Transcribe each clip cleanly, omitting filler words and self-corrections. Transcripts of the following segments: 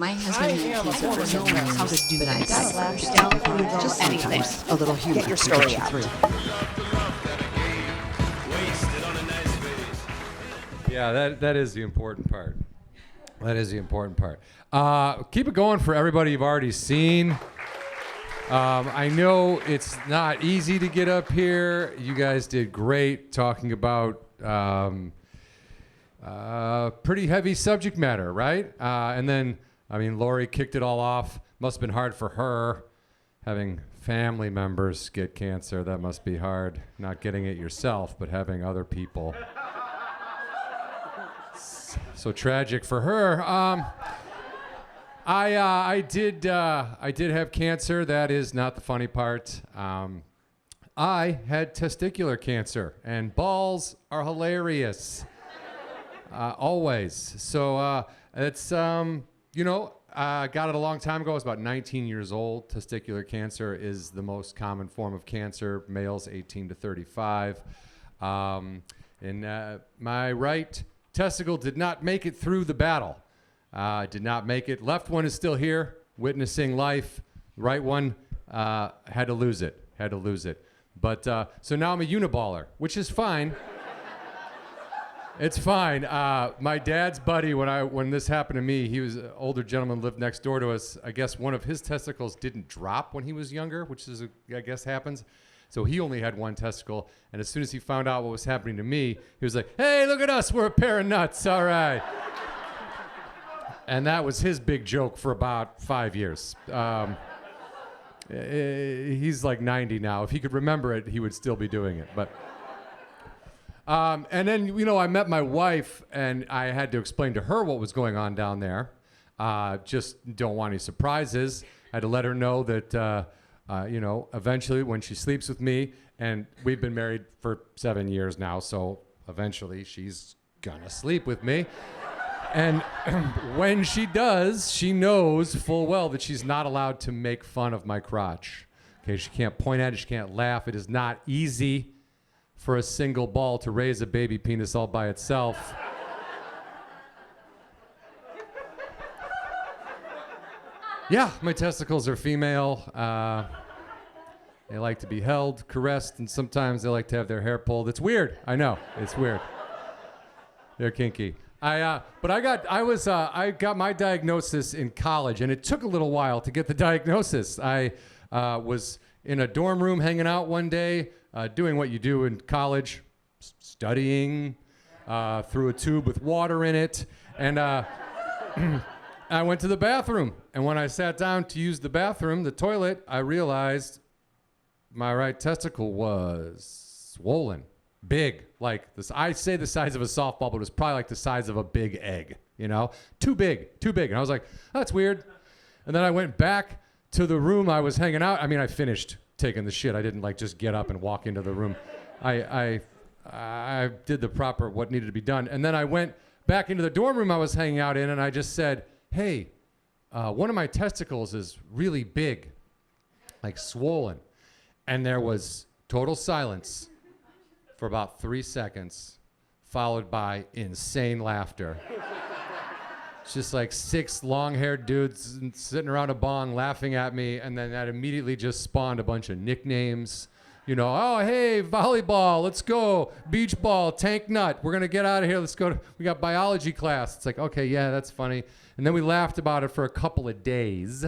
My husband doesn't know how to do that. Gotta laugh down before you go Just anything. sometimes a little humor Get your can story you out. through. Yeah, that is the important part. That is the important part. Keep it going for everybody you've already seen. I know it's not easy to get up here. You guys did great talking about pretty heavy subject matter, right? And then, I mean, Lori kicked it all off. Must have been hard for her having family members get cancer. That must be hard. Not getting it yourself, but having other people. So tragic for her. I did have cancer. That is not the funny part. I had testicular cancer, and balls are hilarious. Always. So it's I got it a long time ago. I was about 19 years old. Testicular cancer is the most common form of cancer. Males 18 to 35. And my right testicle did not make it through the battle. Did not make it. Left one is still here, witnessing life. Right one had to lose it. But so now I'm a uniballer, which is fine. It's fine. My dad's buddy, when this happened to me, he was an older gentleman, lived next door to us. I guess one of his testicles didn't drop when he was younger, which is, I guess, happens. So he only had one testicle, and as soon as he found out what was happening to me, he was like, "Hey, look at us, we're a pair of nuts, all right." And that was his big joke for about 5 years. He's like 90 now. If he could remember it, he would still be doing it. But and then, I met my wife, and I had to explain to her what was going on down there. Just don't want any surprises. I had to let her know that, eventually when she sleeps with me, and we've been married for 7 years now, so eventually she's gonna sleep with me. And when she does, she knows full well that she's not allowed to make fun of my crotch. Okay, she can't point at it, she can't laugh. It is not easy for a single ball to raise a baby penis all by itself. Yeah, my testicles are female. They like to be held, caressed, and sometimes they like to have their hair pulled. It's weird. I know, it's weird. They're kinky. I got my diagnosis in college, and it took a little while to get the diagnosis. I was in a dorm room hanging out one day, doing what you do in college, studying through a tube with water in it, and I went to the bathroom. And when I sat down to use the bathroom, the toilet, I realized my right testicle was swollen. Big, like this. I say the size of a softball, but it was probably like the size of a big egg, Too big. And I was like, that's weird. And then I went back to the room I was hanging out. I mean, I finished taking the shit. I didn't just get up and walk into the room. I did the proper what needed to be done. And then I went back into the dorm room I was hanging out in, and I just said, hey, one of my testicles is really big, like swollen. And there was total silence for about 3 seconds, followed by insane laughter. It's just like 6 long-haired dudes sitting around a bong laughing at me, and then that immediately just spawned a bunch of nicknames. Oh, hey, volleyball, let's go. Beach ball, tank nut, we're gonna get out of here, let's go. We got biology class. It's like, okay, yeah, that's funny. And then we laughed about it for a couple of days.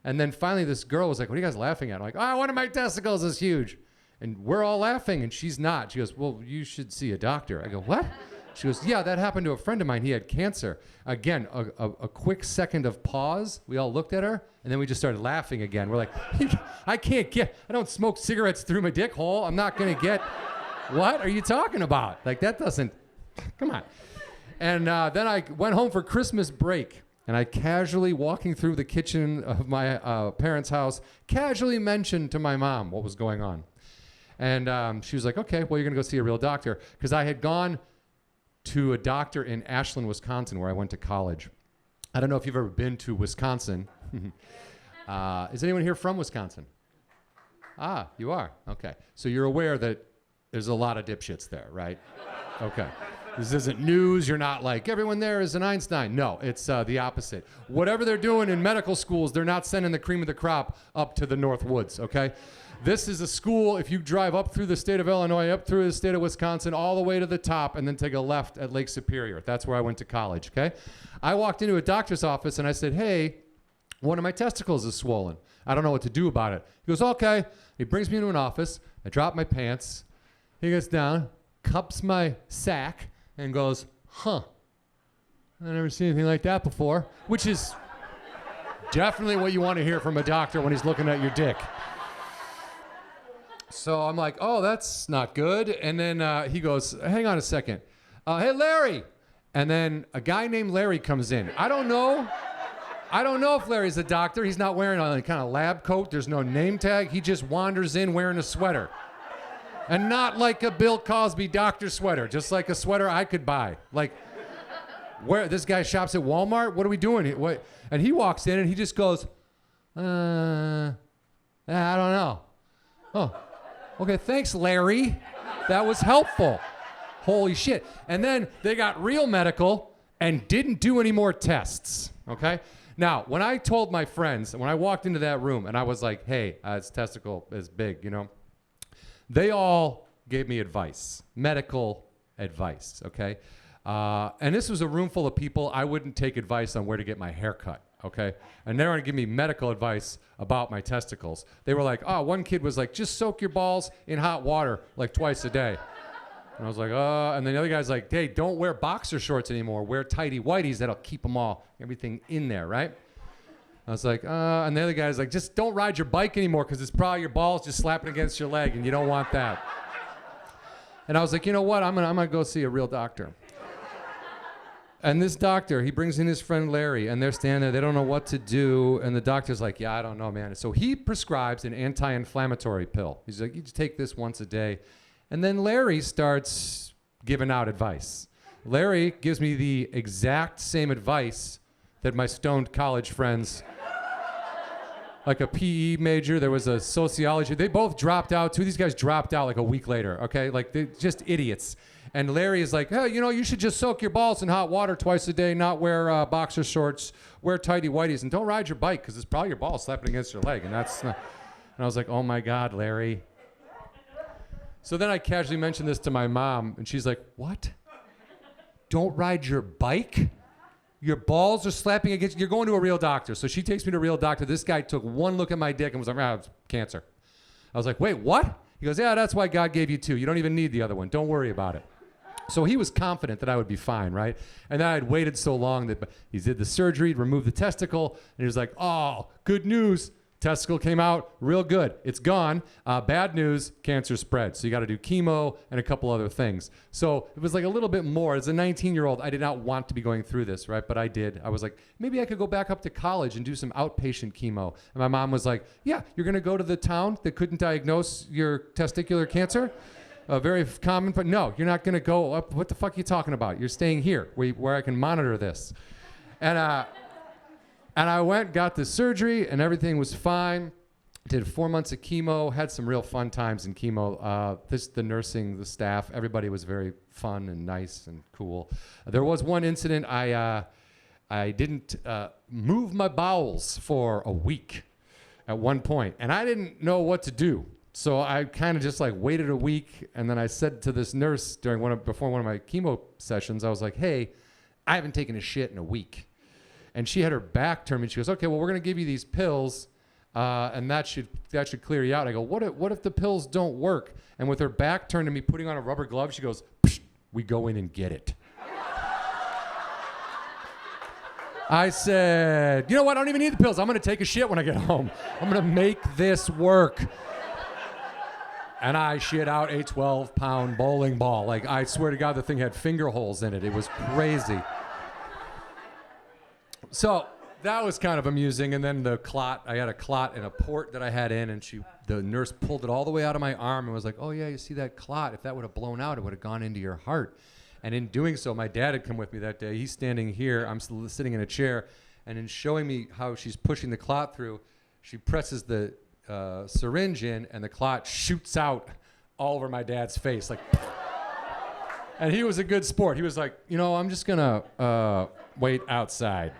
And then finally this girl was like, what are you guys laughing at? I'm like, one of my testicles is huge. And we're all laughing, and she's not. She goes, well, you should see a doctor. I go, what? She goes, yeah, that happened to a friend of mine. He had cancer. Again, a quick second of pause. We all looked at her, and then we just started laughing again. We're like, I don't smoke cigarettes through my dick hole. I'm not going to get, what are you talking about? That doesn't, come on. And then I went home for Christmas break, and I casually, walking through the kitchen of my parents' house, casually mentioned to my mom what was going on. And she was like, okay, well, you're going to go see a real doctor. Because I had gone to a doctor in Ashland, Wisconsin, where I went to college. I don't know if you've ever been to Wisconsin. Is anyone here from Wisconsin? Ah, you are? Okay. So you're aware that there's a lot of dipshits there, right? Okay. This isn't news. You're not like, everyone there is an Einstein. No, it's the opposite. Whatever they're doing in medical schools, they're not sending the cream of the crop up to the North Woods, okay? This is a school, if you drive up through the state of Illinois, up through the state of Wisconsin, all the way to the top, and then take a left at Lake Superior. That's where I went to college, okay? I walked into a doctor's office, and I said, hey, one of my testicles is swollen. I don't know what to do about it. He goes, okay. He brings me into an office. I drop my pants. He gets down, cups my sack, and goes, huh. I've never seen anything like that before, which is definitely what you want to hear from a doctor when he's looking at your dick. So I'm like, oh, that's not good. And then he goes, hang on a second. Hey, Larry. And then a guy named Larry comes in. I don't know if Larry's a doctor. He's not wearing a kind of lab coat. There's no name tag. He just wanders in wearing a sweater. And not like a Bill Cosby doctor sweater, just like a sweater I could buy. Like, where this guy shops at Walmart? What are we doing here? What? And he walks in and he just goes, I don't know. Oh, okay, thanks, Larry. That was helpful. Holy shit. And then they got real medical and didn't do any more tests, okay? Now, when I told my friends, when I walked into that room and I was like, hey, his testicle is big, you know, they all gave me advice, medical advice, okay? And this was a room full of people. I wouldn't take advice on where to get my hair cut, okay? And they were gonna give me medical advice about my testicles. They were like, oh, one kid was like, just soak your balls in hot water like twice a day. And I was like, and then the other guy's like, hey, don't wear boxer shorts anymore. Wear tighty whities. That'll keep them all, everything in there, right? I was like, and the other guy's like, just don't ride your bike anymore because it's probably your balls just slapping against your leg and you don't want that. And I was like, you know what? I'm gonna go see a real doctor. And this doctor, he brings in his friend Larry, and they're standing there, they don't know what to do, and the doctor's like, yeah, I don't know, man. So he prescribes an anti-inflammatory pill. He's like, you just take this once a day. And then Larry starts giving out advice. Larry gives me the exact same advice that my stoned college friends, like a PE major, there was a sociology, they both dropped out. Two of these guys dropped out like a week later, okay? Like, they're just idiots. And Larry is like, hey, you know, you should just soak your balls in hot water twice a day, not wear boxer shorts, wear tighty whities, and don't ride your bike because it's probably your balls slapping against your leg. And that's not... And I was like, oh my God, Larry. So then I casually mentioned this to my mom, and she's like, what? Don't ride your bike? Your balls are slapping against... You're going to a real doctor. So she takes me to a real doctor. This guy took one look at my dick and was like, it's cancer. I was like, wait, what? He goes, yeah, that's why God gave you two. You don't even need the other one. Don't worry about it. So he was confident that I would be fine, right? And then I had waited so long that he did the surgery, removed the testicle, and he was like, oh, good news. Testicle came out real good. It's gone. Bad news, cancer spread. So you got to do chemo and a couple other things. So it was like a little bit more. As a 19-year-old, I did not want to be going through this, right? But I did. I was like, maybe I could go back up to college and do some outpatient chemo. And my mom was like, yeah, you're going to go to the town that couldn't diagnose your testicular cancer? Very common, but no, you're not going to go up. What the fuck are you talking about? You're staying here where I can monitor this. And I went, got the surgery, and everything was fine. Did 4 months of chemo, had some real fun times in chemo. The nursing, the staff, everybody was very fun and nice and cool. There was one incident, I didn't move my bowels for a week at one point, and I didn't know what to do. So I kind of just like waited a week, and then I said to this nurse before one of my chemo sessions, I was like, hey, I haven't taken a shit in a week. And she had her back turned, and she goes, okay, well, we're going to give you these pills, and that should clear you out. I go, what if the pills don't work? And with her back turned to me, putting on a rubber glove, she goes, psh, we go in and get it. I said, you know what? I don't even need the pills. I'm going to take a shit when I get home. I'm going to make this work. And I shit out a 12-pound bowling ball. Like, I swear to God, the thing had finger holes in it. It was crazy. So that was kind of amusing. And then the clot, I had a clot in a port that I had in, and the nurse pulled it all the way out of my arm and was like, oh yeah, you see that clot? If that would have blown out, it would have gone into your heart. And in doing so, my dad had come with me that day. He's standing here. I'm sitting in a chair. And in showing me how she's pushing the clot through, she presses the syringe in, and the clot shoots out all over my dad's face. Like, And he was a good sport. He was like, I'm just gonna wait outside.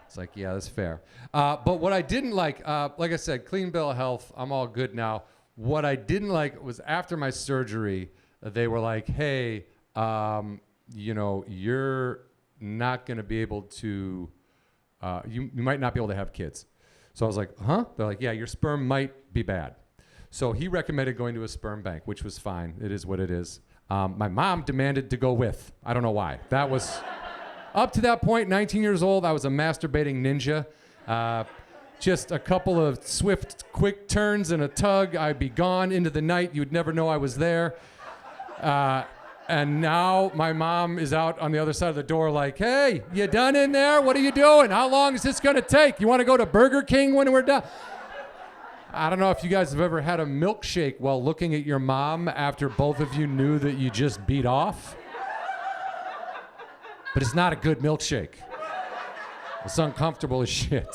It's like, yeah, that's fair. But what I didn't like I said, clean bill of health, I'm all good now. What I didn't like was after my surgery, they were like, hey, you're not gonna be able to, you might not be able to have kids. So I was like, huh? They're like, yeah, your sperm might be bad. So he recommended going to a sperm bank, which was fine. It is what it is. My mom demanded to go with. I don't know why. That was, up to that point, 19 years old, I was a masturbating ninja. Just a couple of swift, quick turns and a tug, I'd be gone into the night. You'd never know I was there. And now my mom is out on the other side of the door like, hey, you done in there? What are you doing? How long is this gonna take? You wanna go to Burger King when we're done? I don't know if you guys have ever had a milkshake while looking at your mom after both of you knew that you just beat off. But it's not a good milkshake. It's uncomfortable as shit.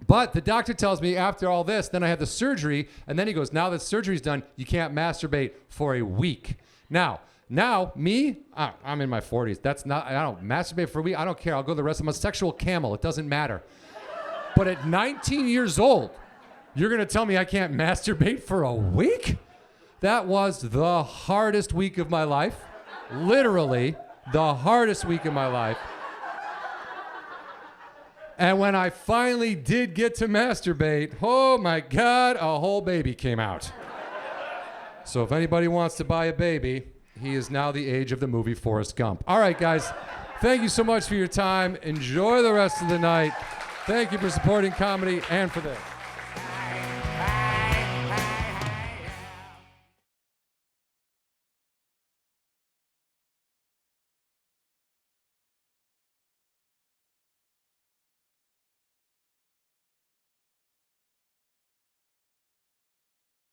But the doctor tells me after all this, then I had the surgery, and then he goes, now that surgery's done, you can't masturbate for a week. Now, me, I'm in my 40s. I don't masturbate for a week. I don't care. I'll go the rest of my sexual camel. It doesn't matter. But at 19 years old, you're going to tell me I can't masturbate for a week? That was the hardest week of my life. Literally, the hardest week of my life. And when I finally did get to masturbate, oh my God, a whole baby came out. So if anybody wants to buy a baby, he is now the age of the movie Forrest Gump. All right, guys, thank you so much for your time. Enjoy the rest of the night. Thank you for supporting comedy and for this.